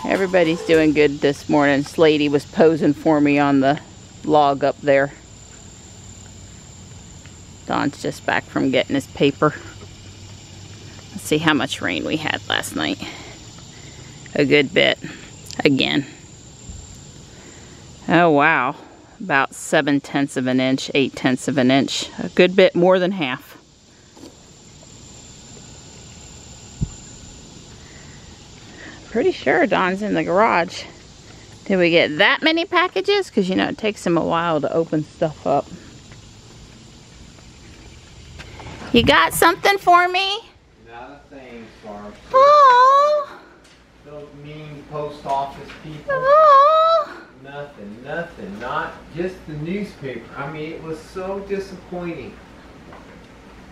Everybody's doing good this morning. Slady was posing for me on the log up there. Don's just back from getting his paper. Let's see how much rain we had last night. A good bit. Again. Oh wow. About 7/10 of an inch, 8/10 of an inch. A good bit more than half. Pretty sure Don's in the garage. Did we get that many packages? Because, you know, it takes him a while to open stuff up. You got something for me? Not a thing, Farm. Oh. Those mean post office people. Oh. Nothing. Not just the newspaper. I mean, it was so disappointing.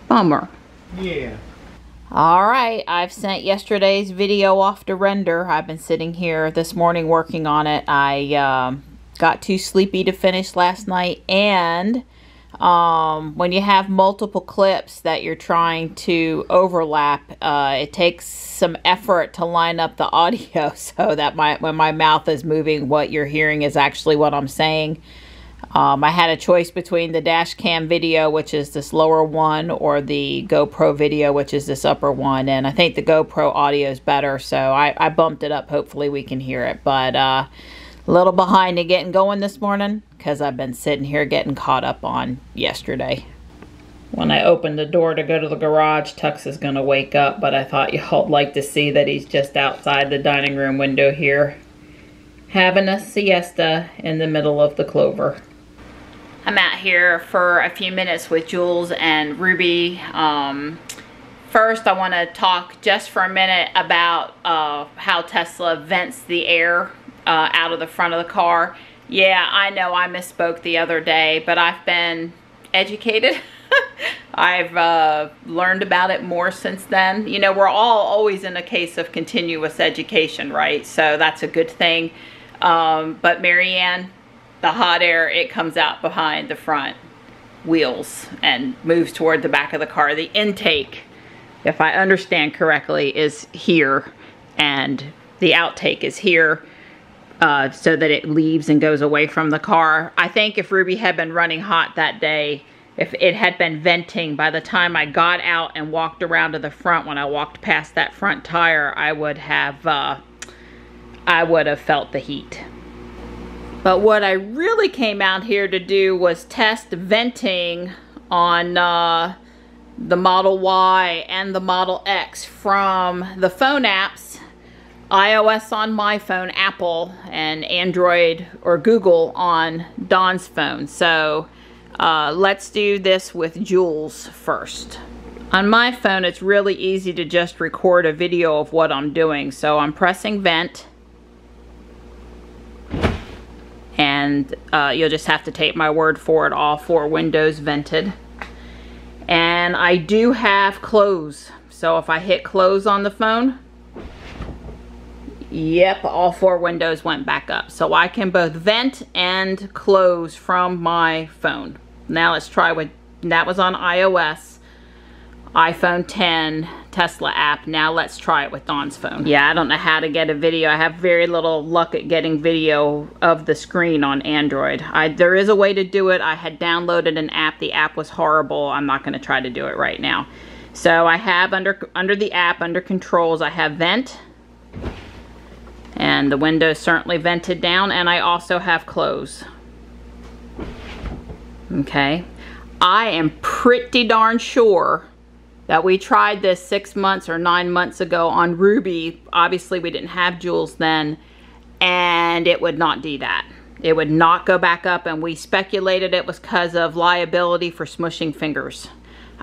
Bummer. Yeah. Alright, I've sent yesterday's video off to render. I've been sitting here this morning working on it. I got too sleepy to finish last night, and when you have multiple clips that you're trying to overlap, it takes some effort to line up the audio so that when my mouth is moving, what you're hearing is actually what I'm saying. I had a choice between the dash cam video, which is this lower one, or the GoPro video, which is this upper one. And I think the GoPro audio is better, so I bumped it up. Hopefully we can hear it. But a little behind in getting going this morning because I've been sitting here getting caught up on yesterday. When I open the door to go to the garage, Tux is going to wake up, but I thought y'all'd like to see that he's just outside the dining room window here, having a siesta in the middle of the clover. I'm out here for a few minutes with Jules and Ruby. First, I want to talk just for a minute about how Tesla vents the air out of the front of the car. Yeah, I know I misspoke the other day, but I've been educated. I've learned about it more since then. You know, we're always in a case of continuous education, right? So that's a good thing. But Marianne, the hot air, it comes out behind the front wheels and moves toward the back of the car. The intake, if I understand correctly, is here, and the outtake is here, so that it leaves and goes away from the car. I think if Ruby had been running hot that day, if it had been venting by the time I got out and walked around to the front, when I walked past that front tire, I would have felt the heat. But what I really came out here to do was test venting on the Model Y and the Model X from the phone apps, iOS on my phone, Apple, and Android or Google on Don's phone. So let's do this with Jules first. On my phone, it's really easy to just record a video of what I'm doing. So I'm pressing vent. And you'll just have to take my word for it, all 4 windows vented. And I do have close. So if I hit close on the phone, yep, all 4 windows went back up. So I can both vent and close from my phone. Now let's try with, that was on iOS, iPhone 10, Tesla app. Now let's try it with Don's phone. Yeah, I don't know how to get a video. I have very little luck at getting video of the screen on Android. There is a way to do it. I had downloaded an app. The app was horrible. I'm not going to try to do it right now. So I have under the app, under controls, I have vent. And the window's certainly vented down. And I also have close. Okay. I am pretty darn sure that we tried this 6 months or 9 months ago on Ruby. Obviously we didn't have Jules then, and it would not do that. It would not go back up, and we speculated it was because of liability for smushing fingers.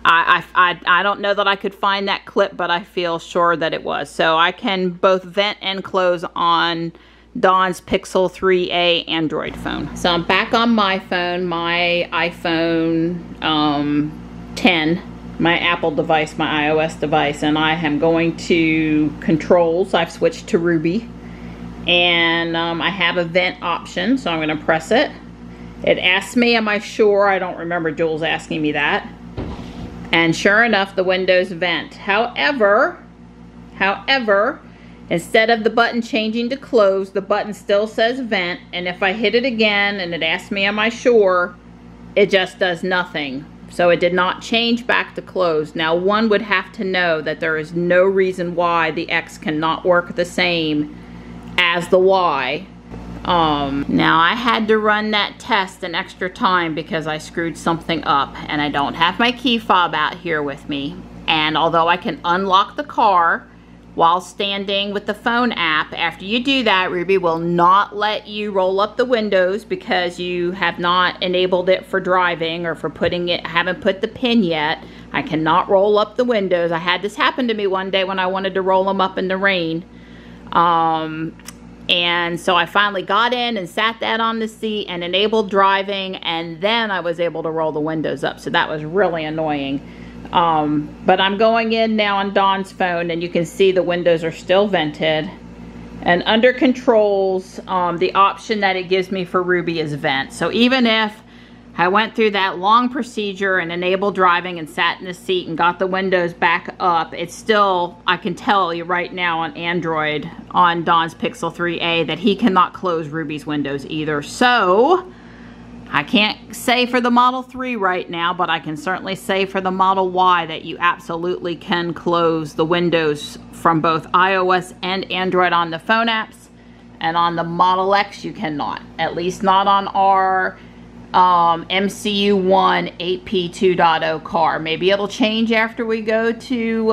I don't know that I could find that clip, but I feel sure that it was. So I can both vent and close on Don's Pixel 3a Android phone. So I'm back on my phone, my iPhone 10. My Apple device, my iOS device, and I am going to controls. I've switched to Ruby, and I have a vent option, so I'm going to press it. It asks me, am I sure? I don't remember Jules asking me that. And sure enough, the windows vent. However, Instead of the button changing to close, the button still says vent, and if I hit it again and it asks me am I sure, it just does nothing. So it did not change back to close. Now one would have to know that there is no reason why the X cannot work the same as the Y. Now I had to run that test an extra time because I screwed something up, and I don't have my key fob out here with me. And although I can unlock the car while standing with the phone app, after you do that, Ruby will not let you roll up the windows because you have not enabled it for driving or for putting it, haven't put the pin yet. I cannot roll up the windows. I had this happen to me one day when I wanted to roll them up in the rain. And so I finally got in and sat that on the seat and enabled driving, and then I was able to roll the windows up. So that was really annoying. But I'm going in now on Dawn's phone, and you can see the windows are still vented. And under controls, the option that it gives me for Ruby is vent. So even if I went through that long procedure and enabled driving and sat in the seat and got the windows back up, it's still, I can tell you right now on Android, on Dawn's Pixel 3a, that he cannot close Ruby's windows either. So I can't say for the Model 3 right now, but I can certainly say for the Model Y that you absolutely can close the windows from both iOS and Android on the phone apps, and on the Model X you cannot, at least not on our MCU1 8P2.0 car. Maybe it'll change after we go to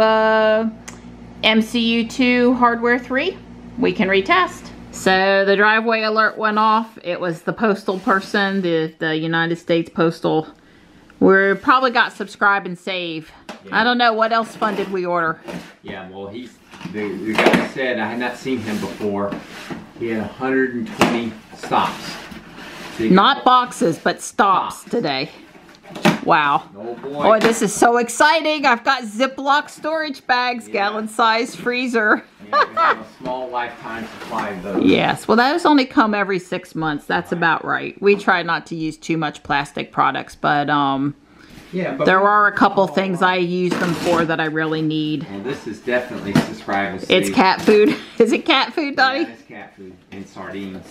MCU2 Hardware 3. We can retest. So the driveway alert went off. It was the postal person, the United States Postal. We probably got subscribe and save. Yeah. I don't know, what else fun did we order? Yeah, well, the guy said, I had not seen him before, he had 120 stops. Not boxes, but stops today. Wow. Oh boy. Boy, this is so exciting. I've got Ziploc storage bags, gallon-sized freezer. Yeah, we have a small lifetime supply of those. Yes, well those only come every 6 months. That's about right. We try not to use too much plastic products, but there are a couple things I use them for that I really need. Well, this is definitely subscribe and save. It's cat food. Is it cat food, Donnie? Yeah, it's cat food and sardines.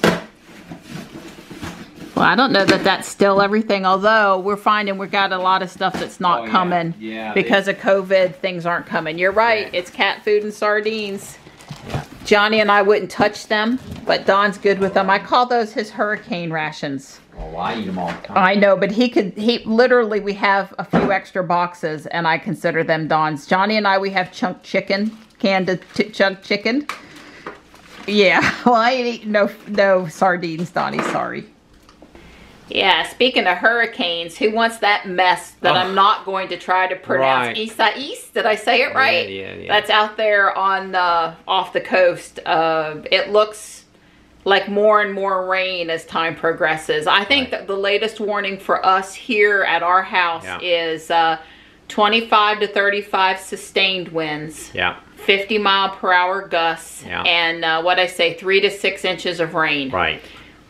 Well, I don't know that that's still everything, although we're finding we've got a lot of stuff that's not coming because of COVID. Things aren't coming. You're right. Yeah. It's cat food and sardines. Yeah. Johnny and I wouldn't touch them, but Don's good with them. I call those his hurricane rations. Well, I eat them all the time. I know, but he literally, we have a few extra boxes, and I consider them Don's. Johnny and I, we have chunk chicken, canned chunk chicken. Yeah, well, I ain't eating no sardines, Donnie, sorry. Yeah, speaking of hurricanes, who wants that mess that I'm not going to try to pronounce? Isaias? Did I say it right? Yeah. That's out there on off the coast. It looks like more and more rain as time progresses. I think that the latest warning for us here at our house is 25 to 35 sustained winds. Yeah. 50-mile-per-hour gusts. Yeah. And what I say, 3 to 6 inches of rain. Right.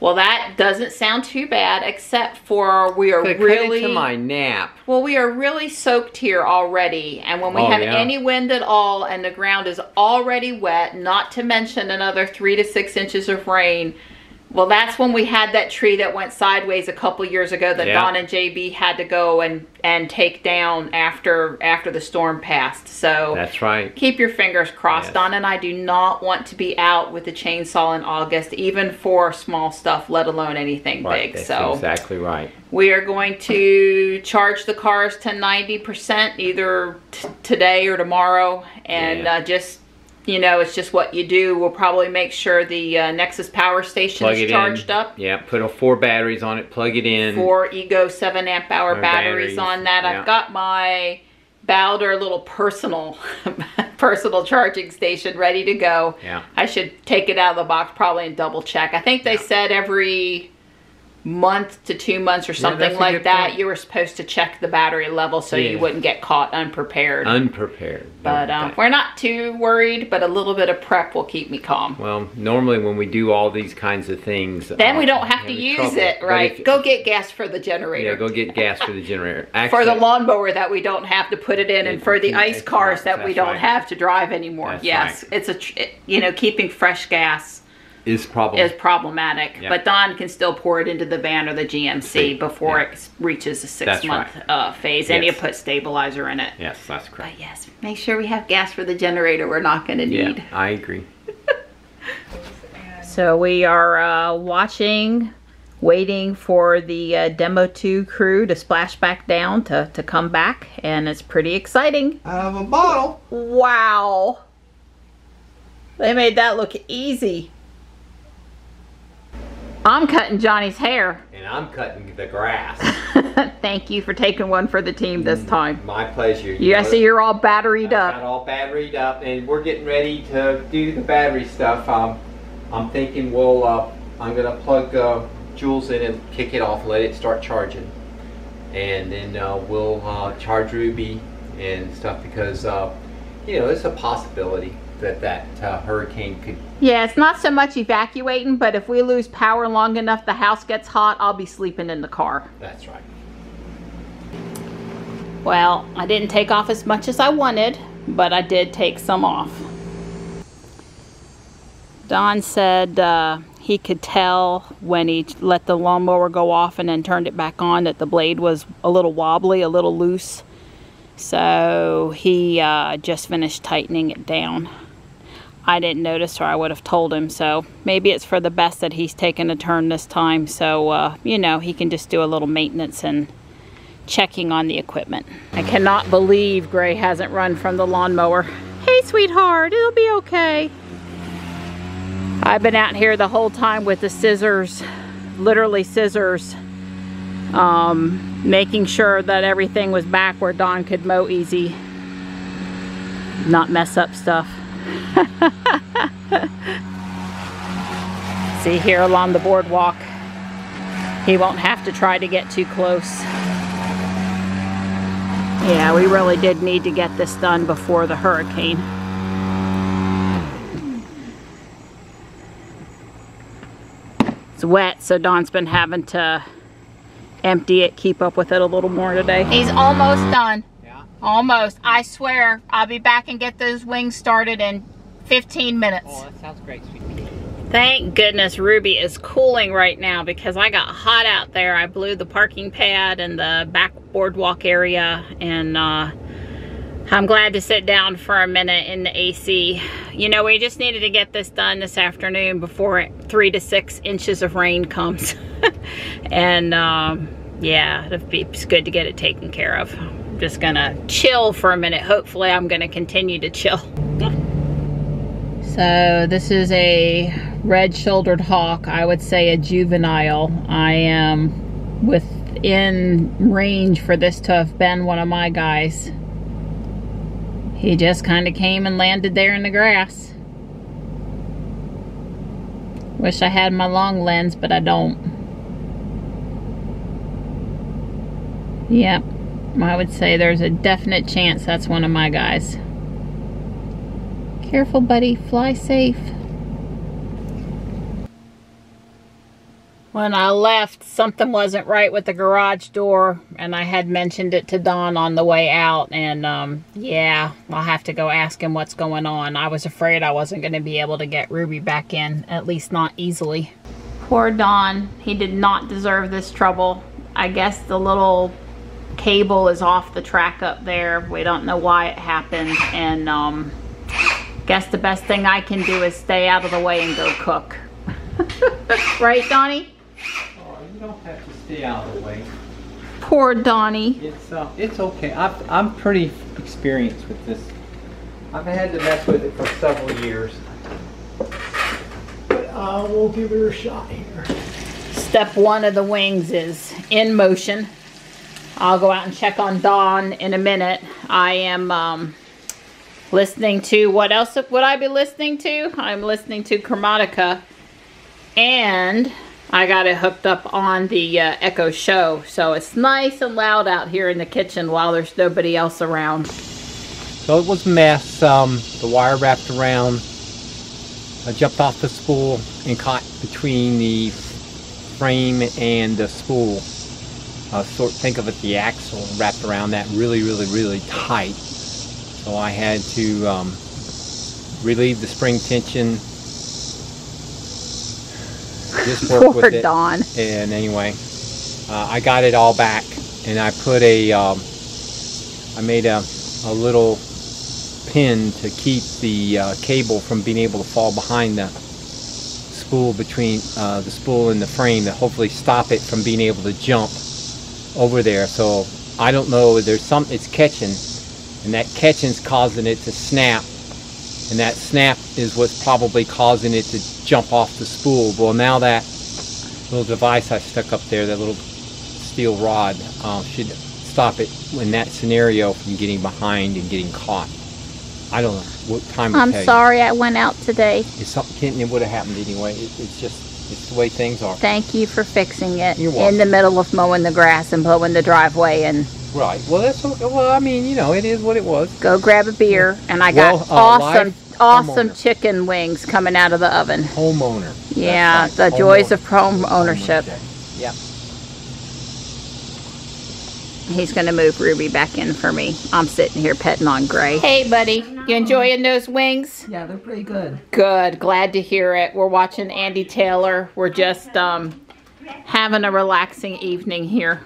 Well, that doesn't sound too bad, except for we are really... to my nap. Well, we are really soaked here already, and when we have any wind at all and the ground is already wet, not to mention another 3 to 6 inches of rain, well, that's when we had that tree that went sideways a couple years ago that Don and JB had to go and take down after the storm passed. So that's right. Keep your fingers crossed. Don and I do not want to be out with the chainsaw in August, even for small stuff, let alone anything big. That's so exactly right. We are going to charge the cars to 90% either today or tomorrow, and just... You know, it's just what you do. We'll probably make sure the Nexus power station is charged up. Yeah, put 4 batteries on it, plug it in. 4 Ego 7 amp hour batteries on that. I've got my Bowder little personal charging station ready to go. Yeah. I should take it out of the box probably and double check. I think they said every month to 2 months or something like that, you were supposed to check the battery level so you wouldn't get caught unprepared. But we're not too worried, but a little bit of prep will keep me calm. Well, normally when we do all these kinds of things, then we don't have to use it, right? Go get gas for the generator. Yeah, go get gas for the generator. Actually, for the lawnmower that we don't have to put it in, and for the ice cars that we don't have to drive anymore. Yes, it's you know, keeping fresh gas is problematic, but Don can still pour it into the van or the GMC before it reaches the 6-month phase, and you put stabilizer in it. Yes, that's correct. But yes, make sure we have gas for the generator we're not going to need. Yeah, I agree. So we are waiting for the Demo 2 crew to splash back down to come back, and it's pretty exciting. I have a bottle. Wow. They made that look easy. I'm cutting Johnny's hair. And I'm cutting the grass. Thank you for taking one for the team this time. My pleasure. I see you're all batteried up. Got all batteried up, and we're getting ready to do the battery stuff. I'm thinking I'm gonna plug Jules in and kick it off, let it start charging, and then we'll charge Ruby and stuff, because you know, it's a possibility that hurricane could. Yeah, it's not so much evacuating, but if we lose power long enough, the house gets hot, I'll be sleeping in the car. That's right. Well, I didn't take off as much as I wanted, but I did take some off. Don said he could tell when he let the lawnmower go off and then turned it back on that the blade was a little wobbly, a little loose. So he just finished tightening it down. I didn't notice, or I would have told him, so maybe it's for the best that he's taken a turn this time, so you know, he can just do a little maintenance and checking on the equipment. I cannot believe Gray hasn't run from the lawnmower. Hey sweetheart, it'll be okay. I've been out here the whole time with the scissors, literally scissors, making sure that everything was back where Don could mow easy, not mess up stuff. See here along the boardwalk, he won't have to try to get too close. Yeah, we really did need to get this done before the hurricane. It's wet, so Don's been having to empty it, keep up with it a little more today. He's almost done. Yeah. Almost. I swear, I'll be back and get those wings started in 15 minutes. Oh, that sounds great, sweetie. Thank goodness Ruby is cooling right now, because I got hot out there. I blew the parking pad and the back boardwalk area, and I'm glad to sit down for a minute in the AC. You know, we just needed to get this done this afternoon before 3 to 6 inches of rain comes. And yeah, it's good to get it taken care of. I'm just gonna chill for a minute. Hopefully I'm gonna continue to chill. So this is a red-shouldered hawk. I would say a juvenile. I am within range for this to have been one of my guys. He just kind of came and landed there in the grass. Wish I had my long lens, but I don't. Yep, I would say there's a definite chance that's one of my guys. Careful, buddy. Fly safe. When I left, something wasn't right with the garage door, and I had mentioned it to Don on the way out, and yeah, I'll have to go ask him what's going on. I was afraid I wasn't going to be able to get Ruby back in, at least not easily. Poor Don. He did not deserve this trouble. I guess the little cable is off the track up there. We don't know why it happened, and guess the best thing I can do is stay out of the way and go cook. Right, Donnie? Oh, you don't have to stay out of the way. Poor Donnie. It's okay. I'm pretty experienced with this. I've had to mess with it for several years. But we'll give it a shot here. Step 1 of the wings is in motion. I'll go out and check on Don in a minute. I am listening to, what else would I be listening to? I'm listening to Chromatica, and I got it hooked up on the Echo Show, so it's nice and loud out here in the kitchen while there's nobody else around. So it was a mess. The wire wrapped around. I jumped off the spool and caught between the frame and the spool. Think of it, the axle wrapped around that really tight. So I had to relieve the spring tension. Just work with it. Dawn. And anyway, I got it all back, and I put a, I made a little pin to keep the cable from being able to fall behind the spool, between the spool and the frame, to hopefully stop it from being able to jump over there. So I don't know, there's something, it's catching, and that catching's causing it to snap, and that snap is what's probably causing it to jump off the spool. Well, now that little device I stuck up there, that little steel rod, should stop it in that scenario from getting behind and getting caught. I don't know what time it I'm takes. sorry I went out today. It's something, it would have happened anyway. It's just, it's the way things are. Thank you for fixing it. You're welcome. In the middle of mowing the grass and blowing the driveway, and Right. Well, that's okay. Well, I mean, you know, it is what it was. go grab a beer. And I got awesome chicken wings coming out of the oven. Homeowner. Yeah, That's right. the joys of home ownership. Yep. He's going to move Ruby back in for me. I'm sitting here petting on Gray. Hey, buddy. You enjoying those wings? Yeah, they're pretty good. Good. Glad to hear it. We're watching Andy Taylor. We're just having a relaxing evening here.